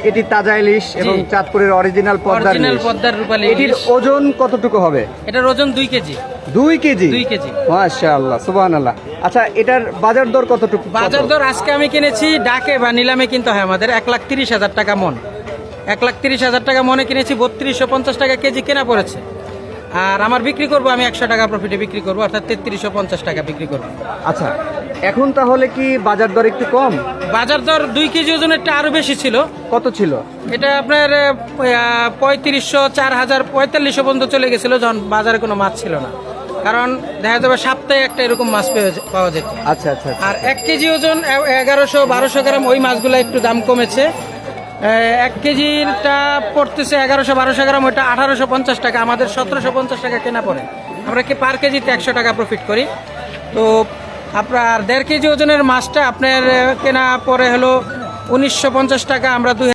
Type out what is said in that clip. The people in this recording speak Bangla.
এটি তাজা ইলিশ এবং চাঁদপুরের অরিজিনাল পদ্মার রূপালী এটির ওজন কতটুকু হবে? এটার ওজন 2 কেজি। 2 কেজি? 2 কেজি। মাশাআল্লাহ, সুবহানাল্লাহ। আচ্ছা, এটার বাজার দর কতটুকু? বাজার দর আজকে আমি কিনেছি, ডাকে বা নিলামে কিনতে হয় আমাদের 1,30,000 টাকা মন। 1,30,000 টাকা মনে কিনেছি, 3250 টাকা কেজি কেনা পড়েছে। আর আমার বিক্রি করব আমি 100 টাকা প্রফিটে বিক্রি করব, অর্থাৎ 3350 টাকা বিক্রি করব। আচ্ছা, এখন তাহলে কি বাজার দর একটু কম? বাজার দর 2 কেজি ওজনেরটা আরো বেশি ছিল। কত ছিল? এটা আপনার 3500, 4000, 4500 পর্যন্ত চলে গেছিল, যখন বাজারে কোনো মাছ ছিল না। কারণ দেখা যাবে সপ্তাহে একটা এরকম মাছ পাওয়া যেত। আচ্ছা আচ্ছা। আর 1 কেজি ওজন 1100-1200 গ্রাম ওই মাছগুলো একটু দাম কমেছে। 1 কেজিটা পড়তেছে 1100-1200 গ্রাম, ওইটা 1850 টাকা, আমাদের 1750 টাকা কেনা পড়ে। আমরা কি পার কেজিতে 100 টাকা প্রফিট করি। তো আপনার 1.5 কেজি ওজনের মাছটা আপনার কেনা পড়ে হলো 1950 টাকা, আমরা